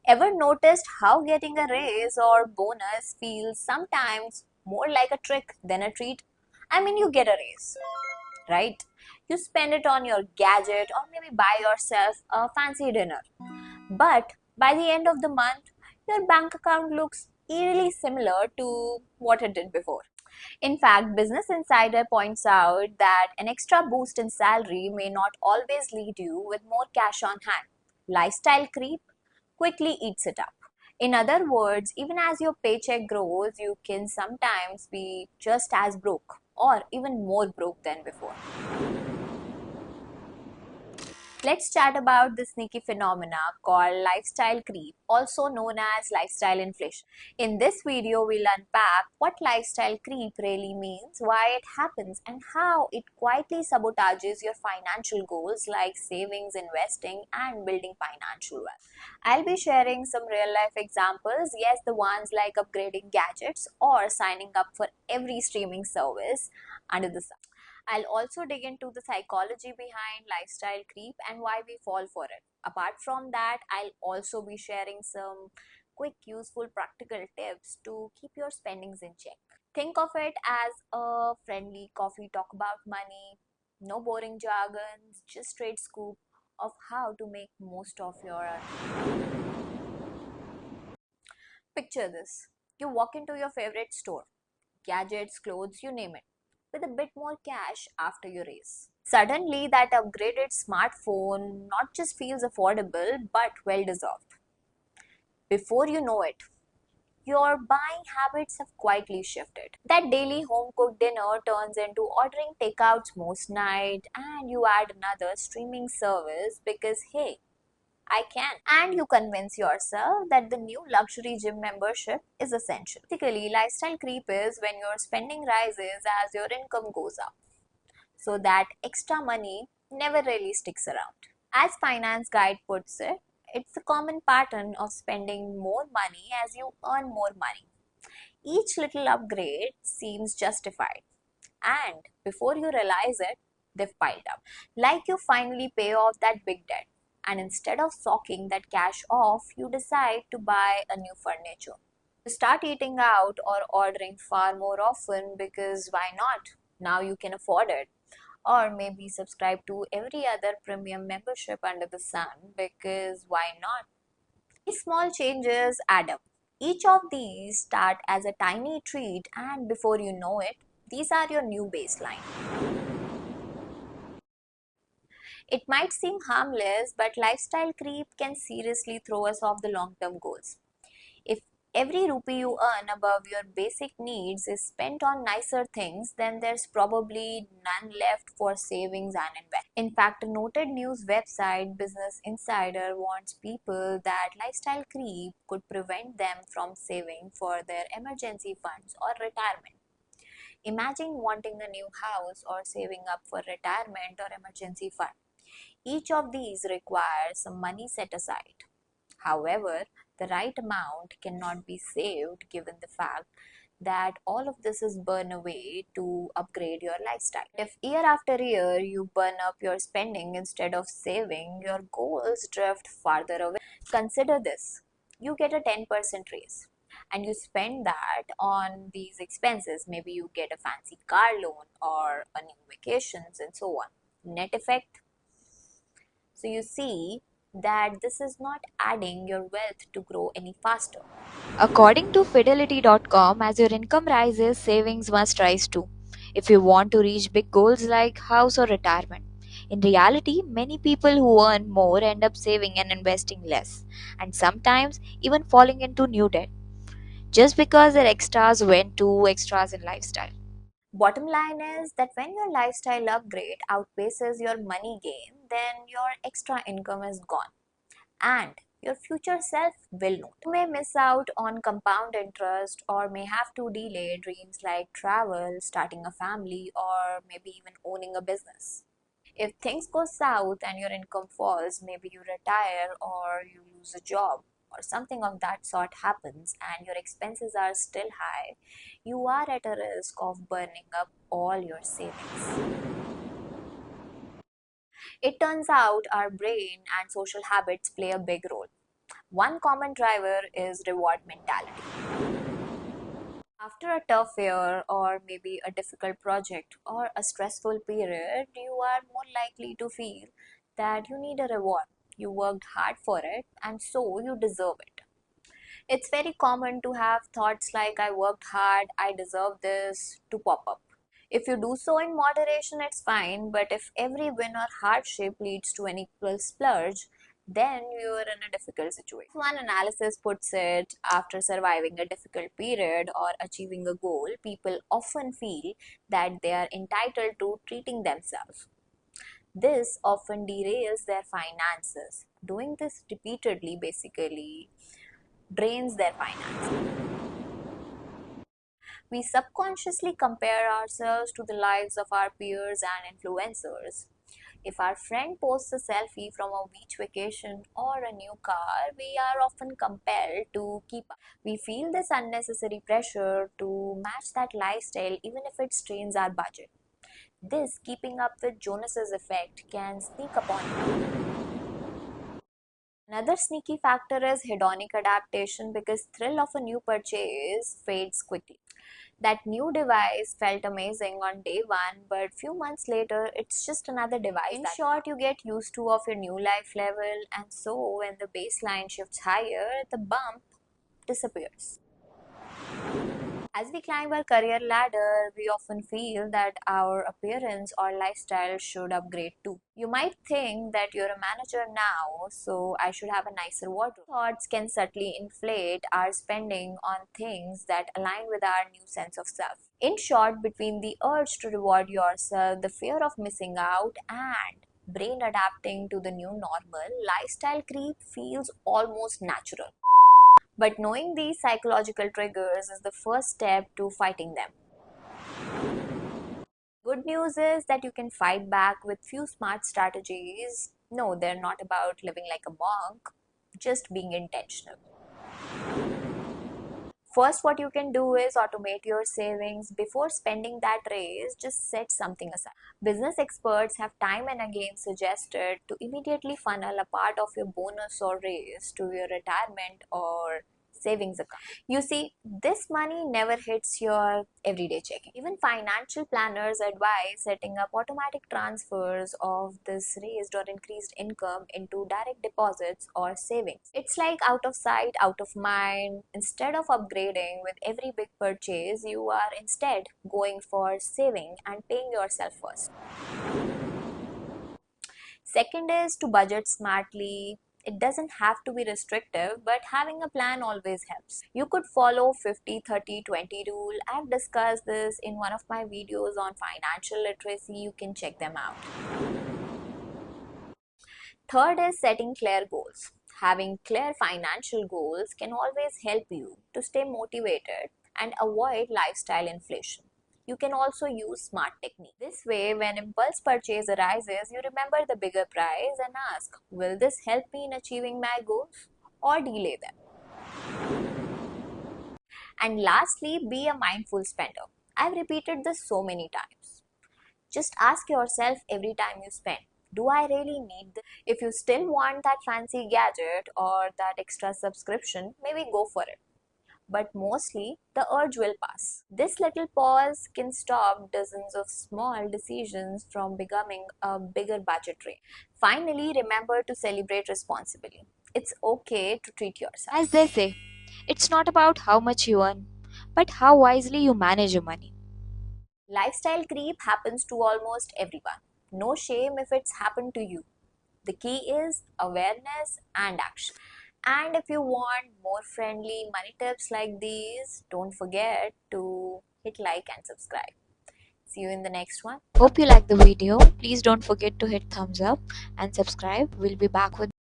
Ever noticed how getting a raise or bonus feels sometimes more like a trick than a treat? I mean, you get a raise, right? You spend it on your gadget or maybe buy yourself a fancy dinner. But by the end of the month, your bank account looks eerily similar to what it did before. In fact, Business Insider points out that an extra boost in salary may not always lead you with more cash on hand. Lifestyle creep quickly eats it up. In other words, even as your paycheck grows, you can sometimes be just as broke or even more broke than before. Let's chat about the sneaky phenomena called lifestyle creep, also known as lifestyle inflation. In this video, we'll unpack what lifestyle creep really means, why it happens, and how it quietly sabotages your financial goals like savings, investing, and building financial wealth. I'll be sharing some real life examples, yes, the ones like upgrading gadgets or signing up for every streaming service under the sun. I'll also dig into the psychology behind lifestyle creep and why we fall for it. Apart from that, I'll also be sharing some quick, useful, practical tips to keep your spendings in check. Think of it as a friendly coffee talk about money, no boring jargons, just straight scoop of how to make most of your Picture this. You walk into your favorite store, gadgets, clothes, you name it, with a bit more cash after your raise. Suddenly, that upgraded smartphone not just feels affordable but well deserved. Before you know it, your buying habits have quietly shifted. That daily home cooked dinner turns into ordering takeouts most night, and you add another streaming service because hey, I can. And you convince yourself that the new luxury gym membership is essential. Basically, lifestyle creep is when your spending rises as your income goes up. So that extra money never really sticks around. As Finance Guide puts it, it's a common pattern of spending more money as you earn more money. Each little upgrade seems justified, and before you realize it, they've piled up. Like you finally pay off that big debt, and instead of socking that cash off, you decide to buy a new furniture. You start eating out or ordering far more often because why not? Now you can afford it. Or maybe subscribe to every other premium membership under the sun because why not? These small changes add up. Each of these start as a tiny treat, and before you know it, these are your new baseline. It might seem harmless, but lifestyle creep can seriously throw us off the long term goals. If every rupee you earn above your basic needs is spent on nicer things, then there's probably none left for savings and investment. In fact, a noted news website, Business Insider, warns people that lifestyle creep could prevent them from saving for their emergency funds or retirement. Imagine wanting a new house or saving up for retirement or emergency fund. Each of these requires some money set aside. However, the right amount cannot be saved given the fact that all of this is burned away to upgrade your lifestyle. If year after year you burn up your spending instead of saving, your goals drift farther away. Consider this. You get a 10% raise and you spend that on these expenses. Maybe you get a fancy car loan or a new vacations and so on. Net effect, so you see that this is not adding your wealth to grow any faster. According to Fidelity.com, as your income rises, savings must rise too. If you want to reach big goals like house or retirement. In reality, many people who earn more end up saving and investing less, and sometimes even falling into new debt just because their extras went to extras in lifestyle. Bottom line is that when your lifestyle upgrade outpaces your money gain, then your extra income is gone and your future self will not. You may miss out on compound interest or may have to delay dreams like travel, starting a family, or maybe even owning a business. If things go south and your income falls, maybe you retire or you lose a job or something of that sort happens and your expenses are still high, you are at a risk of burning up all your savings. It turns out our brain and social habits play a big role. One common driver is reward mentality. After a tough year, or maybe a difficult project, or a stressful period, you are more likely to feel that you need a reward. You worked hard for it, and so you deserve it. It's very common to have thoughts like, I worked hard, I deserve this, to pop up. If you do so in moderation, it's fine, but if every win or hardship leads to an equal splurge, then you're in a difficult situation. One analysis puts it, after surviving a difficult period or achieving a goal, people often feel that they are entitled to treating themselves. This often derails their finances. Doing this repeatedly basically drains their finances. We subconsciously compare ourselves to the lives of our peers and influencers. If our friend posts a selfie from a beach vacation or a new car, we are often compelled to keep up. We feel this unnecessary pressure to match that lifestyle even if it strains our budget. This keeping up with Jonas's effect can sneak upon you. Another sneaky factor is hedonic adaptation, because thrill of a new purchase fades quickly. That new device felt amazing on day one, but few months later, it's just another device. In short, you get used to of your new life level, and so when the baseline shifts higher, the bump disappears. As we climb our career ladder, we often feel that our appearance or lifestyle should upgrade too. You might think that you're a manager now, so I should have a nicer wardrobe. Thoughts can subtly inflate our spending on things that align with our new sense of self. In short, between the urge to reward yourself, the fear of missing out, and brain adapting to the new normal, lifestyle creep feels almost natural. But knowing these psychological triggers is the first step to fighting them. Good news is that you can fight back with few smart strategies. No, they're not about living like a monk, just being intentional. First, what you can do is automate your savings. Before spending that raise, just set something aside. Business experts have time and again suggested to immediately funnel a part of your bonus or raise to your retirement or savings account. You see, this money never hits your everyday checking. Even financial planners advise setting up automatic transfers of this raised or increased income into direct deposits or savings. It's like out of sight, out of mind. Instead of upgrading with every big purchase, you are instead going for saving and paying yourself first. Second is to budget smartly. It doesn't have to be restrictive, but having a plan always helps. You could follow 50-30-20 rule. I've discussed this in one of my videos on financial literacy. You can check them out. Third is setting clear goals. Having clear financial goals can always help you to stay motivated and avoid lifestyle inflation. You can also use smart technique. This way, when impulse purchase arises, you remember the bigger price and ask, will this help me in achieving my goals or delay them? And lastly, be a mindful spender. I've repeated this so many times. Just ask yourself every time you spend, do I really need this? If you still want that fancy gadget or that extra subscription, maybe go for it. But mostly, the urge will pass. This little pause can stop dozens of small decisions from becoming a bigger budget drain. Finally, remember to celebrate responsibly. It's okay to treat yourself. As they say, it's not about how much you earn, but how wisely you manage your money. Lifestyle creep happens to almost everyone. No shame if it's happened to you. The key is awareness and action. And if you want more friendly money tips like these, don't forget to hit like and subscribe. See you in the next one. Hope you like the video. Please don't forget to hit thumbs up and subscribe. We'll be back with